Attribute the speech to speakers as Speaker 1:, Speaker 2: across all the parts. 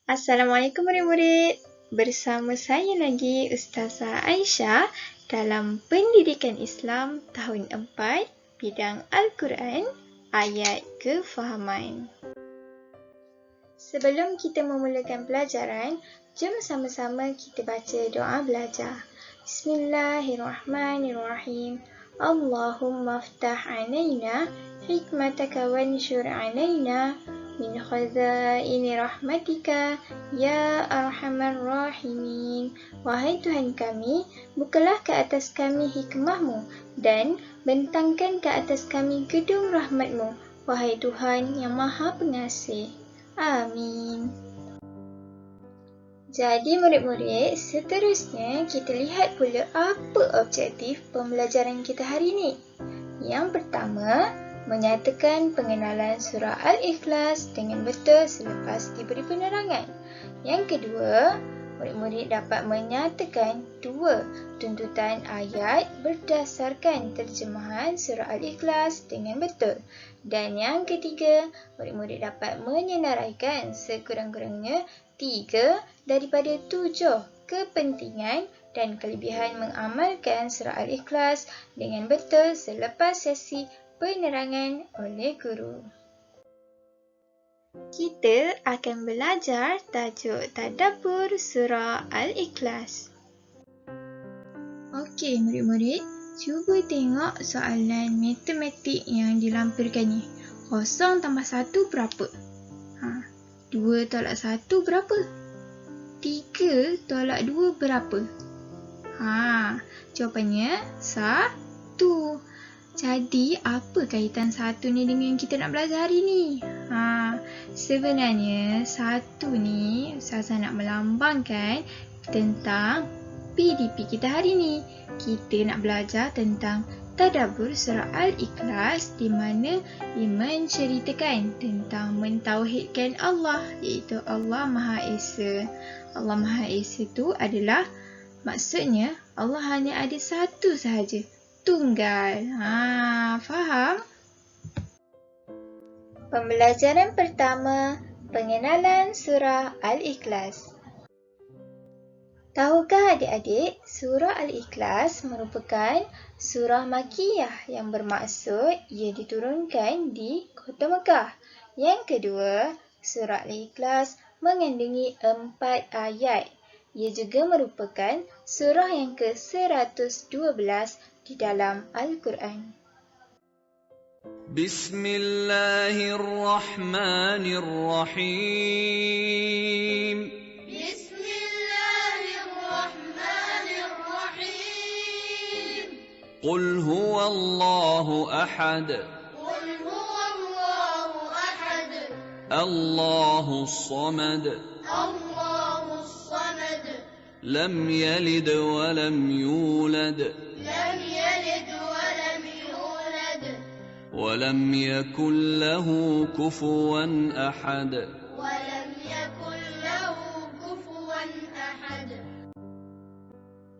Speaker 1: Assalamualaikum murid-murid. Bersama saya lagi Ustazah Aisyah dalam Pendidikan Islam tahun 4, bidang Al-Quran, ayat kefahaman. Sebelum kita memulakan pelajaran, jom sama-sama kita baca doa belajar. Bismillahirrahmanirrahim. Allahumma aftah alaina hikmataka wanshur alaina min khazaini rahmatika ya arhamar rahimin. Wahai Tuhan kami, bukalah ke atas kami hikmahmu dan bentangkan ke atas kami gedung rahmatmu. Wahai Tuhan yang Maha Pengasih. Amin. Jadi murid-murid, seterusnya kita lihat pula apa objektif pembelajaran kita hari ini. Yang pertama, menyatakan pengenalan surah Al-Ikhlas dengan betul selepas diberi penerangan. Yang kedua, murid-murid dapat menyatakan dua tuntutan ayat berdasarkan terjemahan surah Al-Ikhlas dengan betul. Dan yang ketiga, murid-murid dapat menyenaraikan sekurang-kurangnya 3 daripada 7 kepentingan dan kelebihan mengamalkan surah Al-Ikhlas dengan betul selepas sesi penerangan oleh guru. Kita akan belajar tajuk tadabbur surah Al-Ikhlas. Okey murid-murid, cuba tengok soalan matematik yang dilampirkan ni. 0 tambah 1 berapa? 2 tolak 1 berapa? 3 tolak 2 berapa? Jawapannya 1. Jadi, apa kaitan 1 ni dengan yang kita nak belajar hari ni? Sebenarnya 1 ni Ustazah nak melambangkan tentang PDP kita hari ni. Kita nak belajar tentang tadabbur surah Al-Ikhlas di mana ia menceritakan tentang mentauhidkan Allah, iaitu Allah Maha Esa. Allah Maha Esa itu adalah, maksudnya Allah hanya ada satu sahaja, tunggal. Faham? Pembelajaran pertama, pengenalan surah Al-Ikhlas. Tahukah adik-adik, surah Al-Ikhlas merupakan surah Makkiyah yang bermaksud ia diturunkan di Kota Mekah. Yang kedua, surah Al-Ikhlas mengandungi 4 ayat. Ia juga merupakan surah yang ke-112 di dalam Al-Quran.
Speaker 2: Bismillahirrahmanirrahim. قل هو الله أحد الله الصمد لم يلد ولم يولد ولم يكن له كفوا أحد.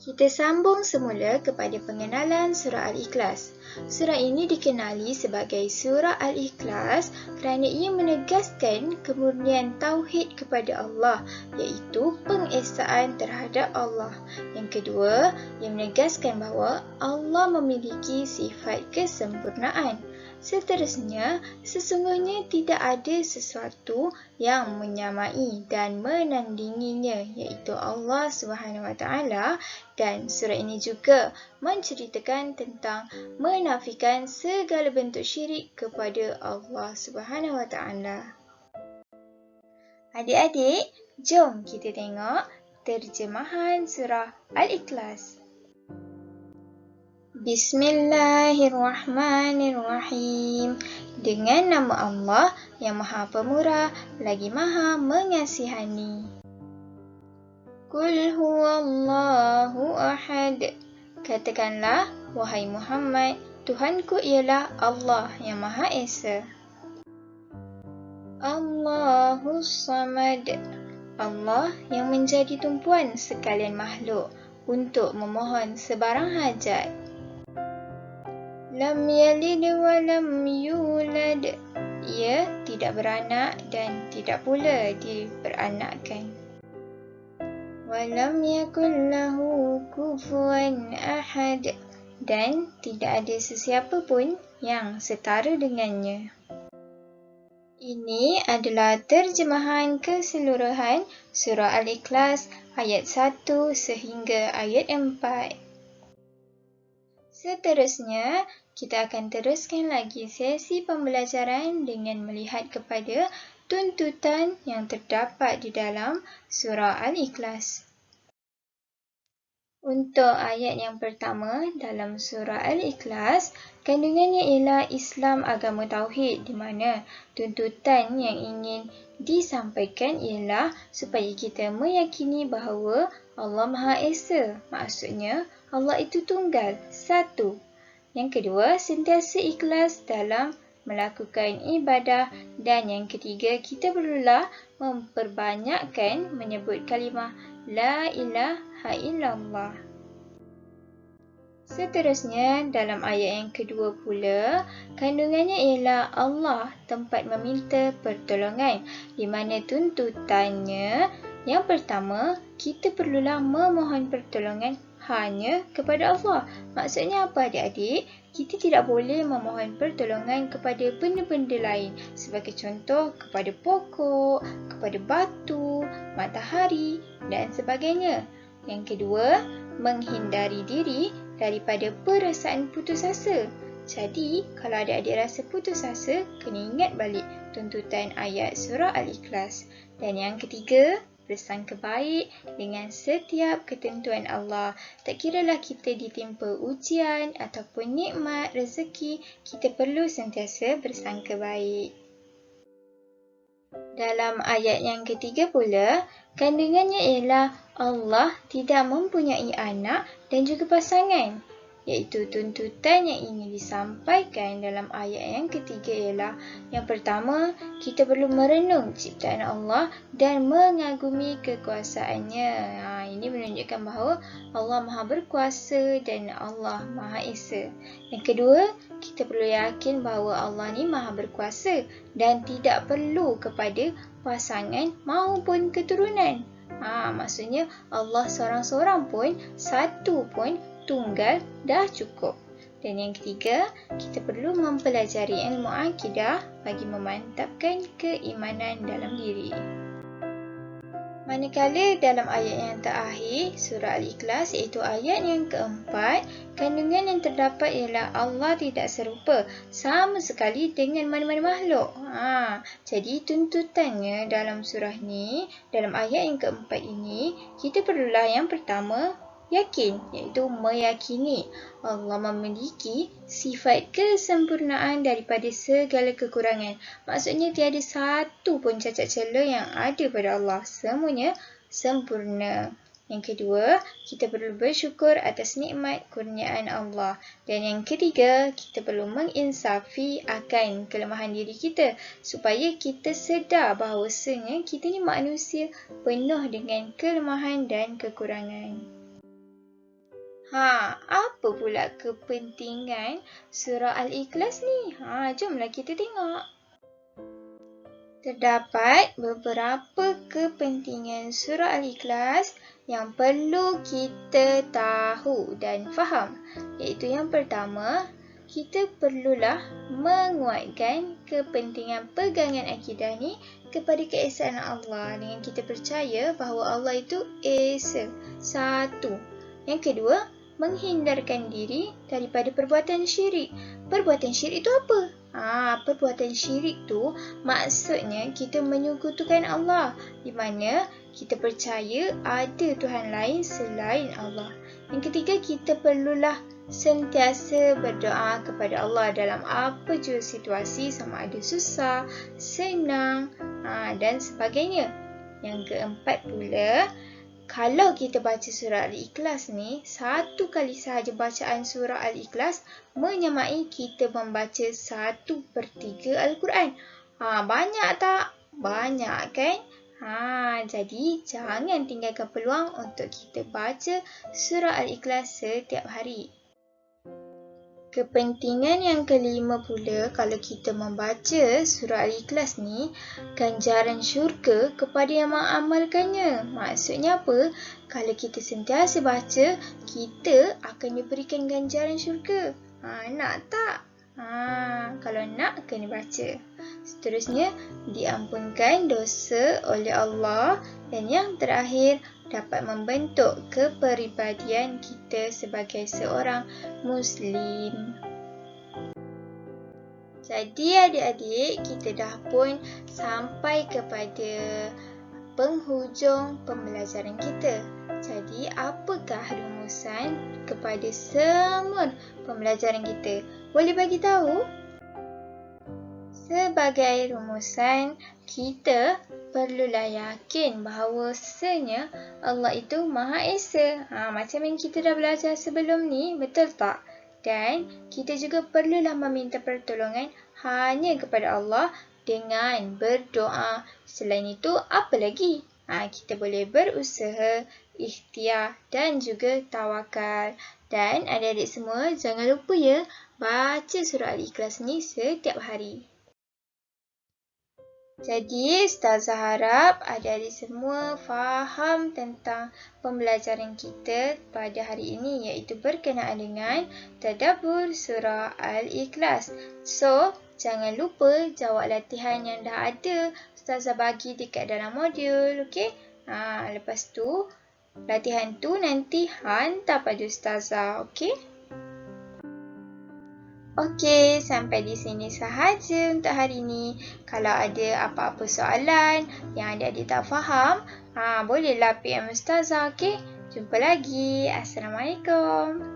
Speaker 1: Kita sambung semula kepada pengenalan surah Al-Ikhlas. Surah ini dikenali sebagai surah Al-Ikhlas kerana ia menegaskan kemurnian tauhid kepada Allah, iaitu pengesaan terhadap Allah. Yang kedua, ia menegaskan bahawa Allah memiliki sifat kesempurnaan. Seterusnya, sesungguhnya tidak ada sesuatu yang menyamai dan menandinginya, iaitu Allah SWT. Dan surah ini juga menceritakan tentang menafikan segala bentuk syirik kepada Allah SWT. Adik-adik, jom kita tengok terjemahan surah Al-Ikhlas. Bismillahirrahmanirrahim. Dengan nama Allah yang Maha Pemurah lagi Maha Mengasihani. Qul huwallahu ahad. Katakanlah, wahai Muhammad, Tuhanku ialah Allah yang Maha Esa. Allahus Samad. Allah yang menjadi tumpuan sekalian makhluk untuk memohon sebarang hajat. Lam yalid wa lam yulad. Ia tidak beranak dan tidak pula diberanakkan. Walam yakul lahu kufuwan ahad. Dan tidak ada sesiapa pun yang setara dengannya. Ini adalah terjemahan keseluruhan surah Al-Ikhlas ayat 1 sehingga ayat 4. Seterusnya, kita akan teruskan lagi sesi pembelajaran dengan melihat kepada tuntutan yang terdapat di dalam surah Al-Ikhlas. Untuk ayat yang pertama dalam surah Al-Ikhlas, kandungannya ialah Islam agama Tauhid, di mana tuntutan yang ingin disampaikan ialah supaya kita meyakini bahawa Allah Maha Esa. Maksudnya, Allah itu tunggal, satu. Yang kedua, sentiasa ikhlas dalam melakukan ibadah. Dan yang ketiga, kita perlulah memperbanyakkan menyebut kalimah La ilaha illallah. Seterusnya, dalam ayat yang kedua pula, kandungannya ialah Allah tempat meminta pertolongan, di mana tuntutannya yang pertama, kita perlulah memohon pertolongan hanya kepada Allah. Maksudnya apa adik-adik? Kita tidak boleh memohon pertolongan kepada benda-benda lain, sebagai contoh kepada pokok, kepada batu, matahari dan sebagainya. Yang kedua, menghindari diri daripada perasaan putus asa. Jadi, kalau adik-adik rasa putus asa, kena ingat balik tuntutan ayat surah Al-Ikhlas. Dan yang ketiga, bersangka baik dengan setiap ketentuan Allah. Tak kiralah kita ditimpa ujian ataupun nikmat, rezeki, kita perlu sentiasa bersangka baik. Dalam ayat yang ketiga pula, kandungannya ialah Allah tidak mempunyai anak dan juga pasangan. Iaitu tuntutan yang ingin disampaikan dalam ayat yang ketiga ialah yang pertama, kita perlu merenung ciptaan Allah dan mengagumi kekuasaannya. Ini menunjukkan bahawa Allah Maha Berkuasa dan Allah Maha Esa. Yang kedua, kita perlu yakin bahawa Allah ni Maha Berkuasa dan tidak perlu kepada pasangan maupun keturunan. Maksudnya Allah seorang-seorang pun, satu pun, tunggal dah cukup. Dan yang ketiga, kita perlu mempelajari ilmu akidah bagi memantapkan keimanan dalam diri. Manakala dalam ayat yang terakhir, surah Al-Ikhlas iaitu ayat yang keempat, kandungan yang terdapat ialah Allah tidak serupa sama sekali dengan mana-mana makhluk. Jadi tuntutannya dalam surah ni, dalam ayat yang keempat ini, kita perlulah yang pertama, yakin, iaitu meyakini Allah memiliki sifat kesempurnaan daripada segala kekurangan. Maksudnya tiada satu pun cacat celah yang ada pada Allah. Semuanya sempurna. Yang kedua, kita perlu bersyukur atas nikmat kurniaan Allah. Dan yang ketiga, kita perlu menginsafi akan kelemahan diri kita supaya kita sedar bahawasanya kita ni manusia penuh dengan kelemahan dan kekurangan. Apa pula kepentingan surah Al-Ikhlas ni? Jomlah kita tengok. Terdapat beberapa kepentingan surah Al-Ikhlas yang perlu kita tahu dan faham. Iaitu yang pertama, kita perlulah menguatkan kepentingan pegangan akidah ni kepada keesaan Allah dengan kita percaya bahawa Allah itu Esa, satu. Yang kedua, menghindarkan diri daripada perbuatan syirik. Perbuatan syirik itu apa? Perbuatan syirik tu maksudnya kita menyekutukan Allah, di mana kita percaya ada Tuhan lain selain Allah. Yang ketiga, kita perlulah sentiasa berdoa kepada Allah dalam apa jua situasi, sama ada susah, senang dan sebagainya. Yang keempat pula, kalau kita baca surah Al-Ikhlas ni, satu kali sahaja bacaan surah Al-Ikhlas menyamai kita membaca 1/3 Al-Quran. Banyak tak? Banyak kan? Jadi jangan tinggalkan peluang untuk kita baca surah Al-Ikhlas setiap hari. Kepentingan yang kelima pula, kalau kita membaca surah Al-Ikhlas ni, ganjaran syurga kepada yang mengamalkannya. Maksudnya apa? Kalau kita sentiasa baca, kita akan diberikan ganjaran syurga. Nak tak? Kalau nak, kena baca. Seterusnya, diampunkan dosa oleh Allah. Dan yang terakhir, dapat membentuk kepribadian kita sebagai seorang Muslim. Jadi adik-adik, kita dah pun sampai kepada penghujung pembelajaran kita. Jadi, apakah rumusan kepada semua pembelajaran kita? Boleh bagi tahu? Sebagai rumusan, kita perlulah yakin bahawasanya Allah itu Maha Esa. Macam yang kita dah belajar sebelum ni, betul tak? Dan kita juga perlulah meminta pertolongan hanya kepada Allah dengan berdoa. Selain itu, apa lagi? Kita boleh berusaha, ikhtiar dan juga tawakal. Dan adik-adik semua, jangan lupa ya, baca surah Al-Ikhlas ni setiap hari. Jadi, Ustazah harap adik-adik semua faham tentang pembelajaran kita pada hari ini, iaitu berkenaan dengan tadabbur surah Al-Ikhlas. So, jangan lupa jawab latihan yang dah ada Ustazah bagi dekat dalam modul, okey? Lepas tu, latihan tu nanti hantar pada Ustazah, okey? Okey, sampai di sini sahaja untuk hari ini. Kalau ada apa-apa soalan yang adik-adik tak faham, bolehlah PM Ustazah, okey? Jumpa lagi. Assalamualaikum.